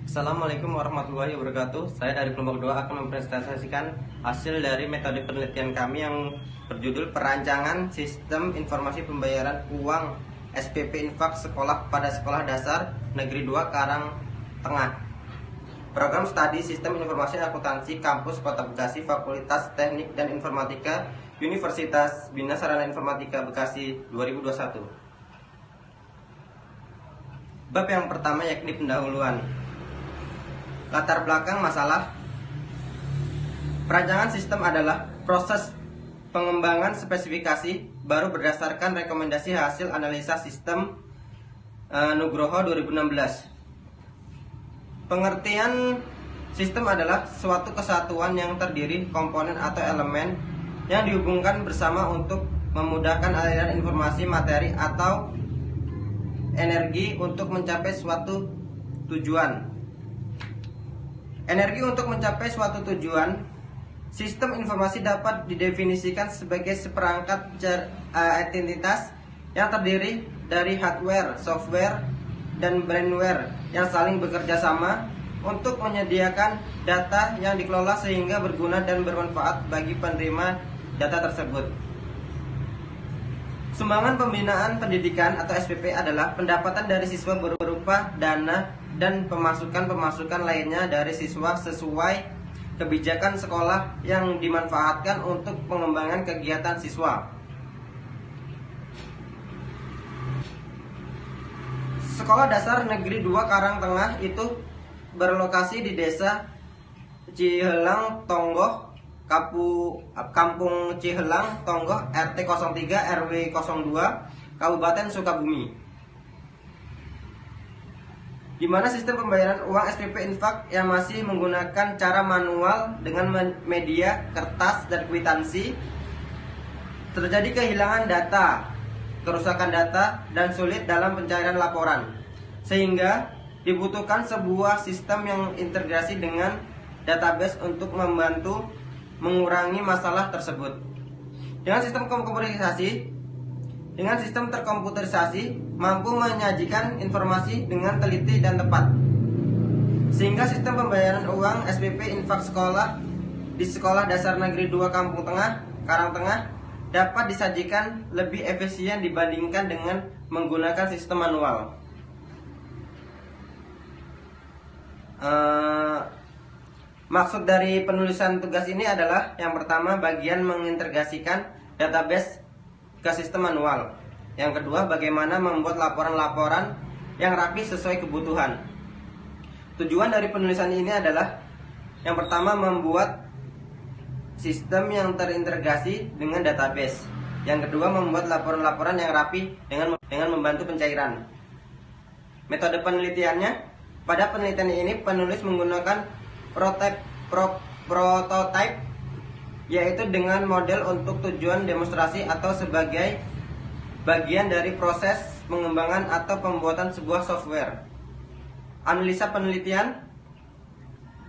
Assalamualaikum warahmatullahi wabarakatuh. Saya dari kelompok 2 akan mempresentasikan hasil dari metode penelitian kami yang berjudul Perancangan Sistem Informasi Pembayaran Uang SPP Infak Sekolah pada Sekolah Dasar Negeri 2 Karang Tengah. Program Studi Sistem Informasi Akuntansi Kampus Kota Bekasi, Fakultas Teknik dan Informatika, Universitas Bina Sarana Informatika Bekasi 2021. Bab yang pertama yakni pendahuluan. Latar belakang masalah. Perancangan sistem adalah proses pengembangan spesifikasi baru berdasarkan rekomendasi hasil analisa sistem Nugroho 2016. Pengertian sistem adalah suatu kesatuan yang terdiri komponen atau elemen yang dihubungkan bersama untuk memudahkan aliran informasi, materi, atau energi untuk mencapai suatu tujuan. Energi untuk mencapai suatu tujuan. Sistem informasi dapat didefinisikan sebagai seperangkat entitas yang terdiri dari hardware, software, dan brainware yang saling bekerja sama untuk menyediakan data yang dikelola sehingga berguna dan bermanfaat bagi penerima data tersebut. Sumbangan pembinaan pendidikan atau SPP adalah pendapatan dari siswa berupa dana dan pemasukan-pemasukan lainnya dari siswa sesuai kebijakan sekolah yang dimanfaatkan untuk pengembangan kegiatan siswa. Sekolah Dasar Negeri 2 Karang Tengah itu berlokasi di Desa Cihelang Tonggoh, Kampung Cihelang Tonggoh, RT 03 RW 02, Kabupaten Sukabumi, di mana sistem pembayaran uang SPP Infak yang masih menggunakan cara manual dengan media kertas dan kwitansi, terjadi kehilangan data, kerusakan data, dan sulit dalam pencairan laporan, sehingga dibutuhkan sebuah sistem yang integrasi dengan database untuk membantu mengurangi masalah tersebut. Dengan sistem terkomputerisasi mampu menyajikan informasi dengan teliti dan tepat, sehingga sistem pembayaran uang SPP Infak sekolah di Sekolah Dasar Negeri 2 Kampung Tengah, Karang Tengah dapat disajikan lebih efisien dibandingkan dengan menggunakan sistem manual. Maksud dari penulisan tugas ini adalah yang pertama, bagian mengintegrasikan database ke sistem manual. Yang kedua, bagaimana membuat laporan-laporan yang rapi sesuai kebutuhan. Tujuan dari penulisan ini adalah yang pertama, membuat sistem yang terintegrasi dengan database. Yang kedua, membuat laporan-laporan yang rapi dengan membantu pencairan. Metode penelitiannya, pada penelitian ini penulis menggunakan prototype, yaitu dengan model untuk tujuan demonstrasi atau sebagai bagian dari proses pengembangan atau pembuatan sebuah software. Analisa penelitian.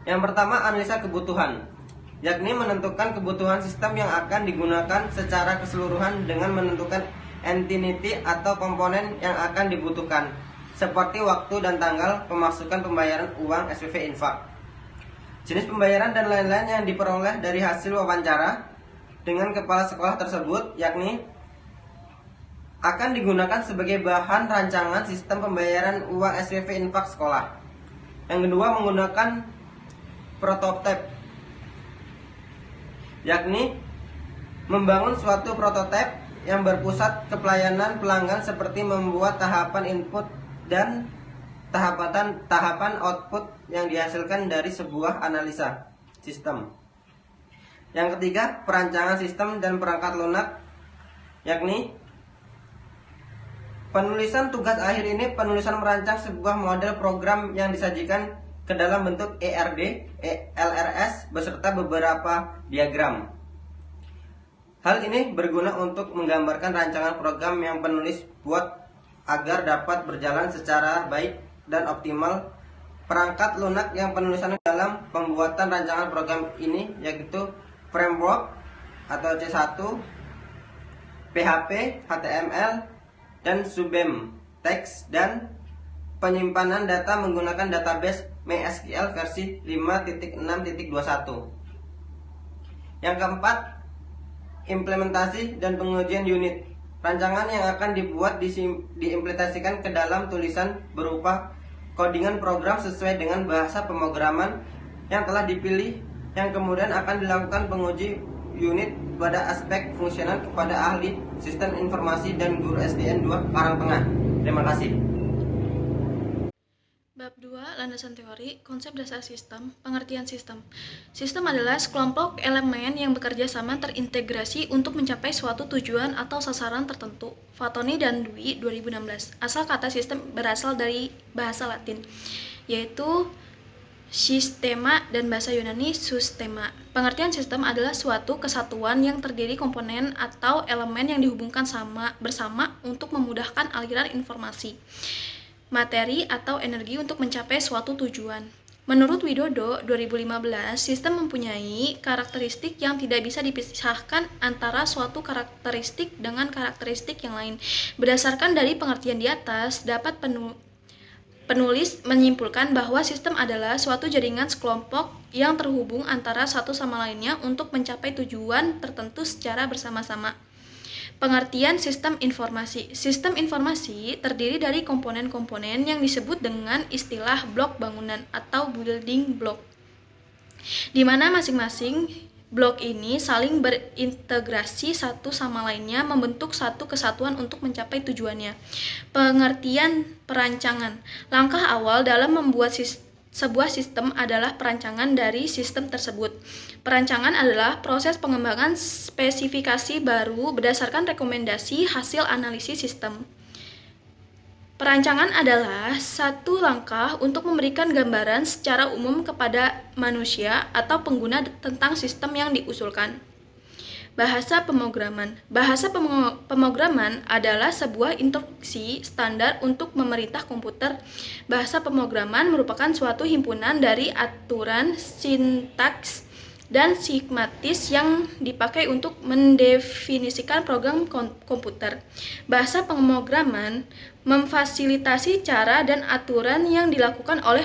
Yang pertama, analisa kebutuhan, yakni menentukan kebutuhan sistem yang akan digunakan secara keseluruhan dengan menentukan entity atau komponen yang akan dibutuhkan, seperti waktu dan tanggal pemasukan pembayaran uang SPP Infak, jenis pembayaran, dan lain-lain yang diperoleh dari hasil wawancara dengan kepala sekolah tersebut, yakni akan digunakan sebagai bahan rancangan sistem pembayaran uang SPP Infak sekolah. Yang kedua, menggunakan prototype, yakni membangun suatu prototipe yang berpusat ke pelayanan pelanggan seperti membuat tahapan input dan tahapan output yang dihasilkan dari sebuah analisa sistem. Yang ketiga, perancangan sistem dan perangkat lunak, yakni penulisan tugas akhir ini penulisan merancang sebuah model program yang disajikan ke dalam bentuk ERD, LRS beserta beberapa diagram. Hal ini berguna untuk menggambarkan rancangan program yang penulis buat agar dapat berjalan secara baik dan optimal. Perangkat lunak yang penulisannya dalam pembuatan rancangan program ini yaitu framework atau C1, PHP, HTML, dan Subem, teks dan penyimpanan data menggunakan database MySQL versi 5.6.21. Yang keempat, implementasi dan pengujian unit. Rancangan yang akan dibuat diimplementasikan ke dalam tulisan berupa codingan program sesuai dengan bahasa pemrograman yang telah dipilih, yang kemudian akan dilakukan penguji unit pada aspek fungsional kepada ahli sistem informasi dan guru SDN 2 Karangtengah. Terima kasih. Bab 2, landasan teori, konsep dasar sistem, pengertian sistem. Sistem adalah sekelompok elemen yang bekerja sama terintegrasi untuk mencapai suatu tujuan atau sasaran tertentu. Fatoni dan Dwi, 2016. Asal kata sistem berasal dari bahasa Latin, yaitu sistema, dan bahasa Yunani sustema. Pengertian sistem adalah suatu kesatuan yang terdiri komponen atau elemen yang dihubungkan bersama untuk memudahkan aliran informasi, materi, atau energi untuk mencapai suatu tujuan. Menurut Widodo, 2015, sistem mempunyai karakteristik yang tidak bisa dipisahkan antara suatu karakteristik dengan karakteristik yang lain. Berdasarkan dari pengertian di atas, dapat penulis menyimpulkan bahwa sistem adalah suatu jaringan sekelompok yang terhubung antara satu sama lainnya untuk mencapai tujuan tertentu secara bersama-sama. Pengertian sistem informasi. Sistem informasi terdiri dari komponen-komponen yang disebut dengan istilah blok bangunan atau building block, di mana masing-masing blok ini saling berintegrasi satu sama lainnya membentuk satu kesatuan untuk mencapai tujuannya. Pengertian perancangan. Langkah awal dalam membuat sebuah sistem adalah perancangan dari sistem tersebut. Perancangan adalah proses pengembangan spesifikasi baru berdasarkan rekomendasi hasil analisis sistem. Perancangan adalah satu langkah untuk memberikan gambaran secara umum kepada manusia atau pengguna tentang sistem yang diusulkan. Bahasa pemrograman. Bahasa pemrograman adalah sebuah instruksi standar untuk memerintah komputer. Bahasa pemrograman merupakan suatu himpunan dari aturan, sintaks, dan skematis yang dipakai untuk mendefinisikan program komputer. Bahasa pemrograman memfasilitasi cara dan aturan yang dilakukan oleh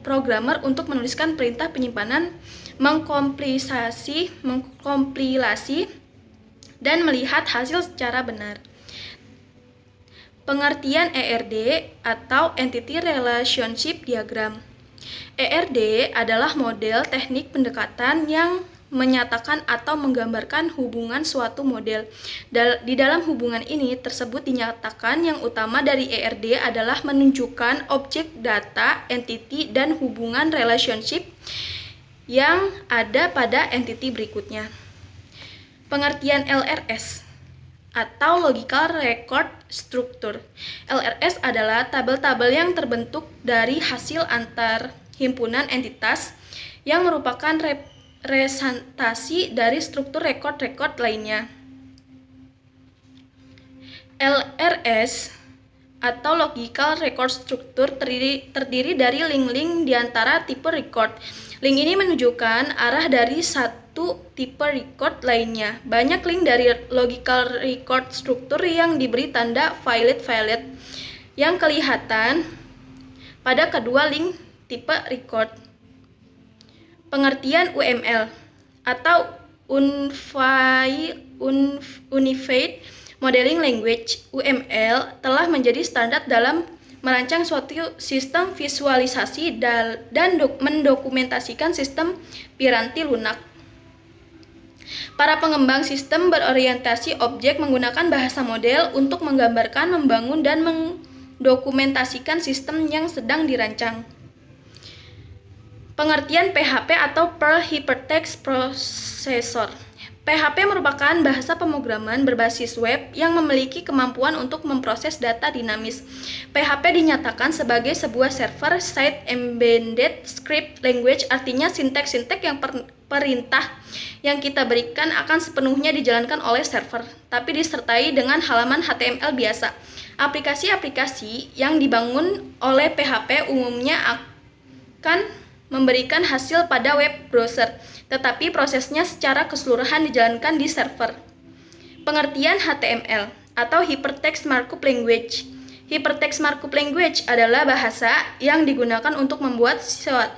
programmer untuk menuliskan perintah penyimpanan, mengkompilasi, dan melihat hasil secara benar. Pengertian ERD atau Entity Relationship Diagram. ERD adalah model teknik pendekatan yang menyatakan atau menggambarkan hubungan suatu model. Di dalam hubungan ini tersebut dinyatakan yang utama dari ERD adalah menunjukkan objek, data, entity, dan hubungan relationship yang ada pada entity berikutnya. Pengertian LRS atau Logical Record Structure. LRS adalah tabel-tabel yang terbentuk dari hasil antar himpunan entitas yang merupakan representasi dari struktur rekod-rekod lainnya. LRS atau Logical Record Structure terdiri dari link-link di antara tipe record. Link ini menunjukkan arah dari satu tipe record lainnya. Banyak link dari Logical Record Structure yang diberi tanda violet yang kelihatan pada kedua link tipe record. Pengertian UML atau Unified Modeling Language. UML telah menjadi standar dalam merancang suatu sistem visualisasi dan mendokumentasikan sistem piranti lunak. Para pengembang sistem berorientasi objek menggunakan bahasa model untuk menggambarkan, membangun, dan mendokumentasikan sistem yang sedang dirancang. Pengertian PHP atau Per Hypertext Processor. PHP merupakan bahasa pemrograman berbasis web yang memiliki kemampuan untuk memproses data dinamis. PHP dinyatakan sebagai sebuah server-side embedded script language, artinya sinteks-sinteks yang perintah yang kita berikan akan sepenuhnya dijalankan oleh server, tapi disertai dengan halaman HTML biasa. Aplikasi-aplikasi yang dibangun oleh PHP umumnya akan memberikan hasil pada web browser, tetapi prosesnya secara keseluruhan dijalankan di server. Pengertian HTML atau Hypertext Markup Language. Hypertext Markup Language adalah bahasa yang digunakan untuk membuat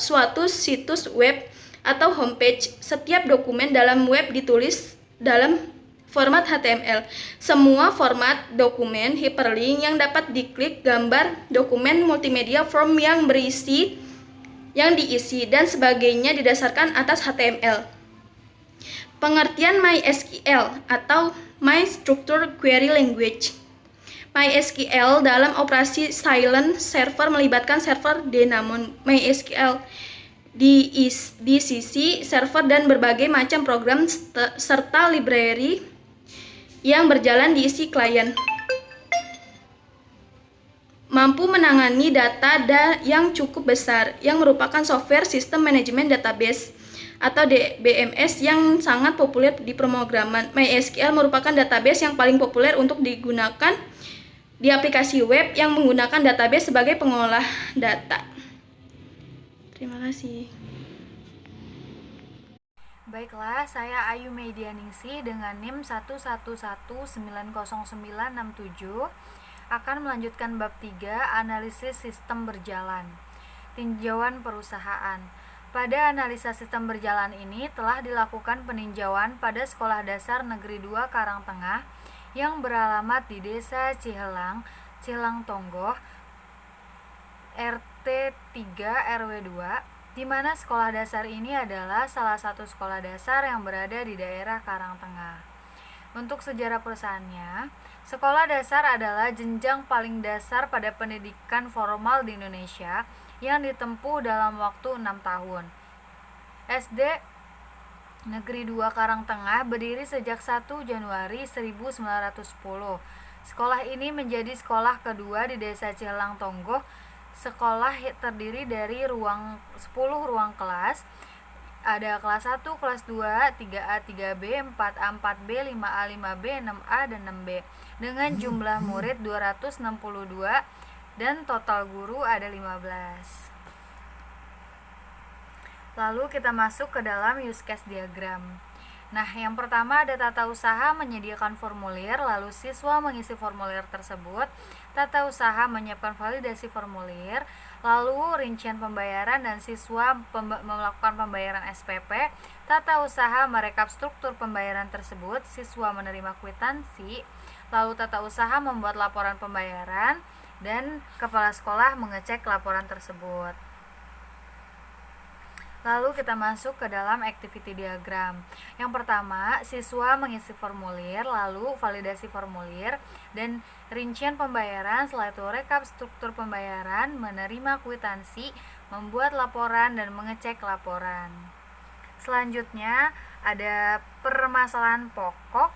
suatu situs web atau homepage. Setiap dokumen dalam web ditulis dalam format HTML. Semua format dokumen hyperlink yang dapat diklik, gambar, dokumen multimedia form yang diisi, dan sebagainya didasarkan atas HTML. Pengertian MySQL atau My Structured Query Language. MySQL dalam operasi silent server melibatkan server D, namun MySQL di sisi server dan berbagai macam program serta library yang berjalan di isi klien. Mampu menangani data yang cukup besar, yang merupakan software sistem manajemen database atau DBMS yang sangat populer di pemrograman. MySQL merupakan database yang paling populer untuk digunakan di aplikasi web yang menggunakan database sebagai pengolah data. Terima kasih. Baiklah, saya Ayu Medianingsih dengan NIM 111900967 akan melanjutkan bab 3, analisis sistem berjalan. Tinjauan perusahaan. Pada analisa sistem berjalan ini telah dilakukan peninjauan pada Sekolah Dasar Negeri 2 Karangtengah yang beralamat di Desa Cihelang, Cihelang Tonggoh, RT 3 RW 2, di mana sekolah dasar ini adalah salah satu sekolah dasar yang berada di daerah Karangtengah. Untuk sejarah perusahaannya, sekolah dasar adalah jenjang paling dasar pada pendidikan formal di Indonesia yang ditempuh dalam waktu 6 tahun. SD Negeri 2 Karangtengah berdiri sejak 1 Januari 1910. Sekolah ini menjadi sekolah kedua di Desa Cihelang Tonggoh. Sekolah terdiri dari 10 ruang kelas. Ada kelas 1, kelas 2, 3A, 3B, 4A, 4B, 5A, 5B, 6A, dan 6B. Dengan jumlah murid 262 dan total guru ada 15. Lalu kita masuk ke dalam use case diagram. Nah, yang pertama ada tata usaha menyediakan formulir, lalu siswa mengisi formulir tersebut. Tata usaha menyiapkan validasi formulir, lalu rincian pembayaran dan siswa melakukan pembayaran SPP. Tata usaha merekap struktur pembayaran tersebut, siswa menerima kwitansi. Lalu tata usaha membuat laporan pembayaran dan kepala sekolah mengecek laporan tersebut. Lalu kita masuk ke dalam activity diagram. Yang pertama, siswa mengisi formulir, lalu validasi formulir, dan rincian pembayaran. Setelah itu rekap struktur pembayaran, menerima kwitansi, membuat laporan, dan mengecek laporan. Selanjutnya, ada permasalahan pokok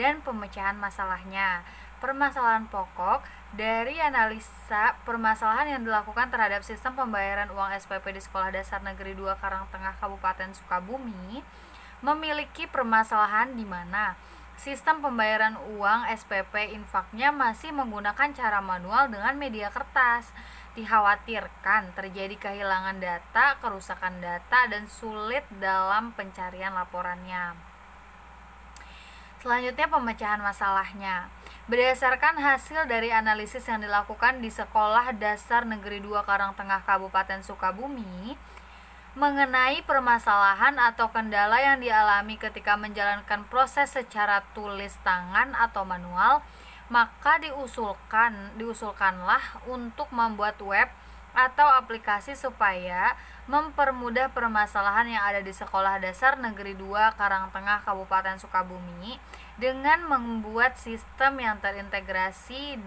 dan pemecahan masalahnya. Permasalahan pokok dari analisa permasalahan yang dilakukan terhadap sistem pembayaran uang SPP di Sekolah Dasar Negeri 2 Karangtengah Kabupaten Sukabumi memiliki permasalahan di mana sistem pembayaran uang SPP infaknya masih menggunakan cara manual dengan media kertas. Dikhawatirkan terjadi kehilangan data, kerusakan data, dan sulit dalam pencarian laporannya. Selanjutnya pemecahan masalahnya. Berdasarkan hasil dari analisis yang dilakukan di Sekolah Dasar Negeri 2 Karangtengah Kabupaten Sukabumi mengenai permasalahan atau kendala yang dialami ketika menjalankan proses secara tulis tangan atau manual, maka diusulkanlah untuk membuat web atau aplikasi supaya mempermudah permasalahan yang ada di Sekolah Dasar Negeri 2 Karangtengah Kabupaten Sukabumi dengan membuat sistem yang terintegrasi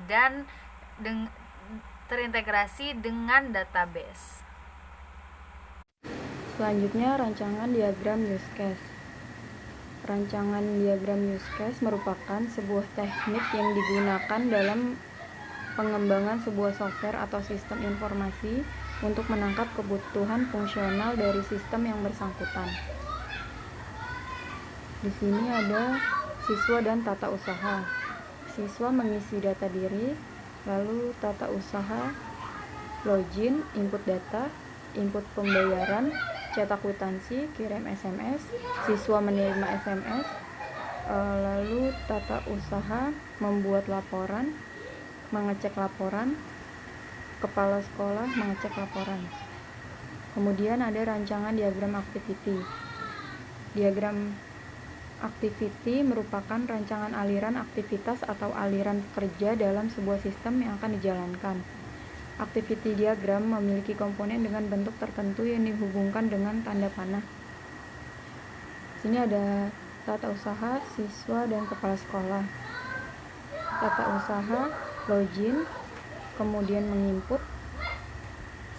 dengan database. Selanjutnya, rancangan diagram use case. Rancangan diagram use case merupakan sebuah teknik yang digunakan dalam pengembangan sebuah software atau sistem informasi untuk menangkap kebutuhan fungsional dari sistem yang bersangkutan. Di sini ada siswa dan tata usaha. Siswa mengisi data diri, lalu tata usaha login, input data, input pembayaran, cetak kwitansi, kirim SMS, siswa menerima SMS, lalu tata usaha membuat laporan, mengecek laporan, kepala sekolah mengecek laporan. Kemudian ada rancangan diagram activity. Diagram activity merupakan rancangan aliran aktivitas atau aliran kerja dalam sebuah sistem yang akan dijalankan. Activity diagram memiliki komponen dengan bentuk tertentu yang dihubungkan dengan tanda panah. Sini ada tata usaha, siswa, dan kepala sekolah. Tata usaha, login, kemudian menginput,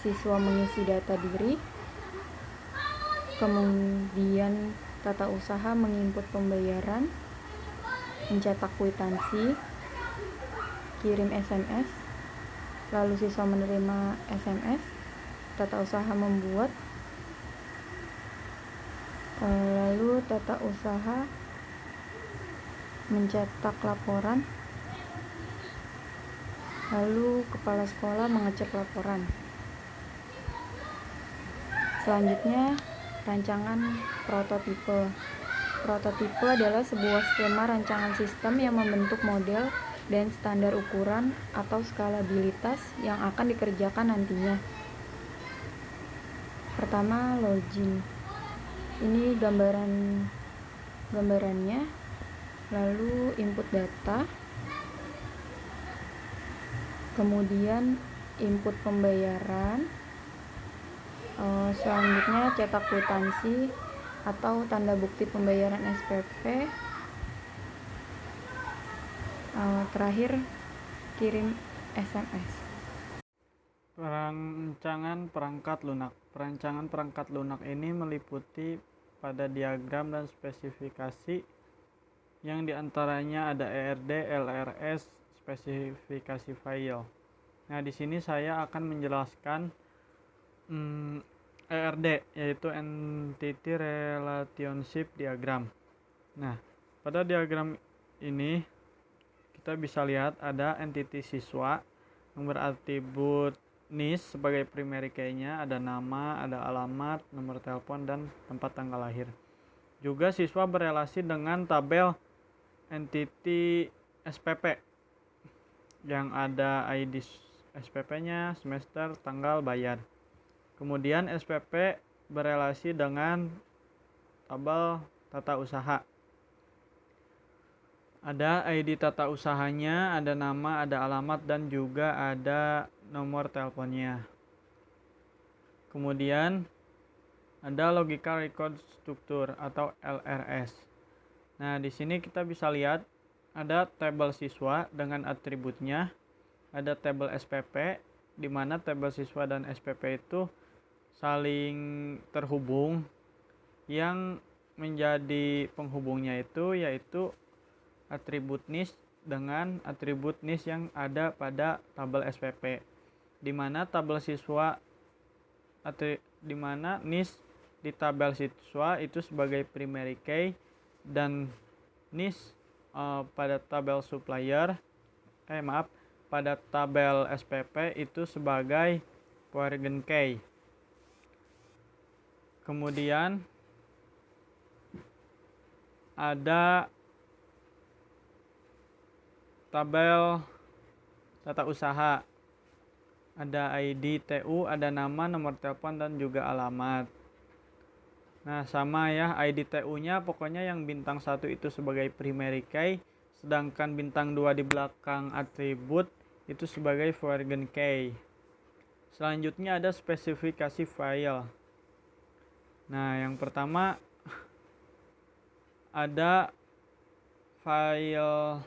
siswa mengisi data diri, kemudian tata usaha menginput pembayaran, mencetak kwitansi, kirim SMS, lalu siswa menerima SMS, tata usaha membuat, lalu tata usaha mencetak laporan, lalu kepala sekolah mengecek laporan. Selanjutnya, rancangan prototipe. Prototipe adalah sebuah skema rancangan sistem yang membentuk model dan standar ukuran atau skalabilitas yang akan dikerjakan nantinya. Pertama, login. Ini gambarannya, lalu input data, kemudian input pembayaran, selanjutnya cetak kwitansi atau tanda bukti pembayaran SPP, terakhir kirim SMS. Perancangan perangkat lunak. Perancangan perangkat lunak ini meliputi pada diagram dan spesifikasi yang diantaranya ada ERD, LRS, spesifikasi file. Nah, di sini saya akan menjelaskan ERD, yaitu Entity Relationship Diagram. Nah, pada diagram ini kita bisa lihat ada entity siswa yang beratribut NIS sebagai primary key-nya, ada nama, ada alamat, nomor telepon, dan tempat tanggal lahir. Juga siswa berelasi dengan tabel entity SPP yang ada ID SPP-nya, semester, tanggal, bayar. Kemudian SPP berelasi dengan tabel tata usaha. Ada ID tata usahanya, ada nama, ada alamat, dan juga ada nomor teleponnya. Kemudian ada Logical Record Structure atau LRS. Nah, di sini kita bisa lihat ada tabel siswa dengan atributnya, ada tabel SPP, di mana tabel siswa dan SPP itu saling terhubung. Yang menjadi penghubungnya itu yaitu atribut NIS dengan atribut NIS yang ada pada tabel SPP, di mana tabel siswa di mana NIS di tabel siswa itu sebagai primary key dan NIS pada tabel supplier pada tabel SPP itu sebagai foreign key. Kemudian ada tabel tata usaha, ada ID TU, ada nama, nomor telepon, dan juga alamat. Nah, sama ya, ID TU-nya pokoknya yang bintang 1 itu sebagai primary key, sedangkan bintang 2 di belakang atribut itu sebagai foreign key. Selanjutnya ada spesifikasi file. Nah, yang pertama ada file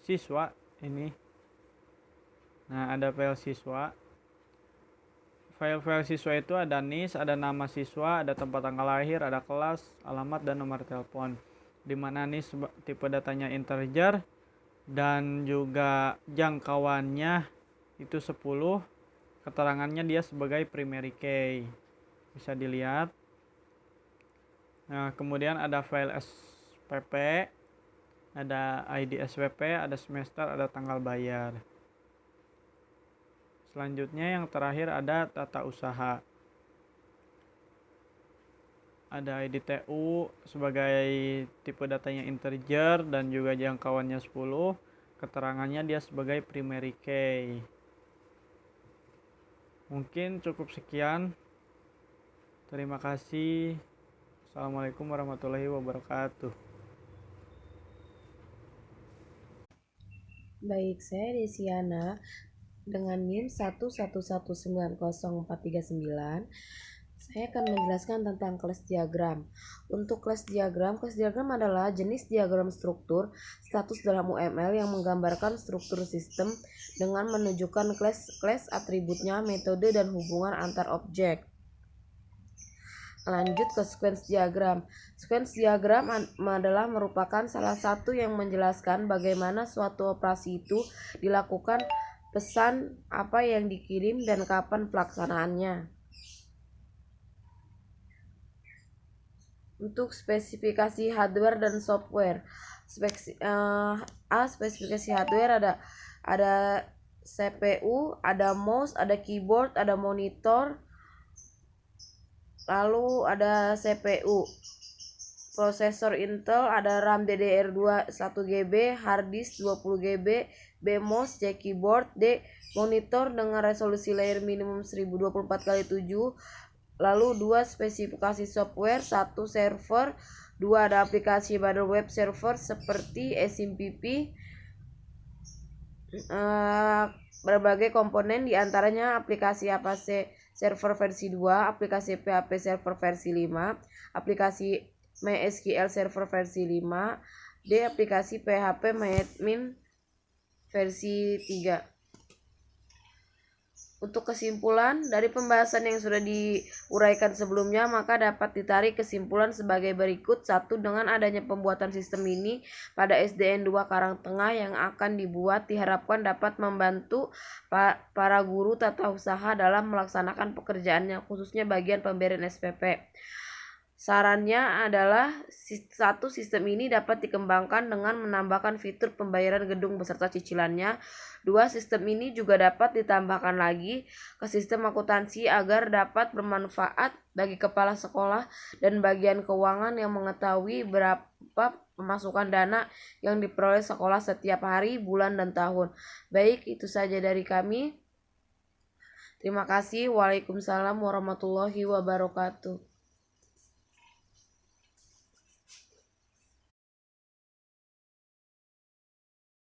siswa ini. Nah, ada file siswa. File siswa itu ada NIS, ada nama siswa, ada tempat tanggal lahir, ada kelas, alamat, dan nomor telepon. Di mana NIS tipe datanya integer dan juga jangkauannya itu 10. Keterangannya dia sebagai primary key. Bisa dilihat. Nah, kemudian ada file SPP, ada ID SPP, ada semester, ada tanggal bayar. Selanjutnya yang terakhir ada tata usaha. Ada ID TU sebagai tipe datanya integer dan juga jangkauannya 10. keterangannya dia sebagai primary key. Mungkin cukup sekian. Terima kasih. Assalamualaikum warahmatullahi wabarakatuh. Baik, saya Desiana dengan NIM 111190439. Saya akan menjelaskan tentang kelas diagram. Untuk kelas diagram adalah jenis diagram struktur status dalam UML yang menggambarkan struktur sistem dengan menunjukkan kelas atributnya, metode, dan hubungan antar objek. Lanjut ke sequence diagram. Sequence diagram adalah merupakan salah satu yang menjelaskan bagaimana suatu operasi itu dilakukan, pesan apa yang dikirim, dan kapan pelaksanaannya. Untuk spesifikasi hardware dan software. Spesifikasi hardware ada CPU, ada mouse, ada keyboard, ada monitor, lalu ada CPU. Prosesor Intel ada RAM DDR2 1GB, hard disk 20GB, BMOS, J keyboard, D monitor dengan resolusi layar minimum 1024x7. Lalu 2 spesifikasi software, 1 server, 2 ada aplikasi pada web server seperti SMPP. Berbagai komponen diantaranya aplikasi APC server versi 2, aplikasi PHP server versi 5, aplikasi MySQL server versi 5, D aplikasi PHP MyAdmin versi 3. Untuk kesimpulan dari pembahasan yang sudah diuraikan sebelumnya, maka dapat ditarik kesimpulan sebagai berikut. 1. Dengan adanya pembuatan sistem ini pada SDN 2 Karangtengah yang akan dibuat diharapkan dapat membantu para guru tata usaha dalam melaksanakan pekerjaannya, khususnya bagian pemberian SPP. Sarannya adalah 1. Sistem ini dapat dikembangkan dengan menambahkan fitur pembayaran gedung beserta cicilannya. 2. Sistem ini juga dapat ditambahkan lagi ke sistem akuntansi agar dapat bermanfaat bagi kepala sekolah dan bagian keuangan yang mengetahui berapa pemasukan dana yang diperoleh sekolah setiap hari, bulan, dan tahun. Baik, itu saja dari kami. Terima kasih. Waalaikumsalam warahmatullahi wabarakatuh.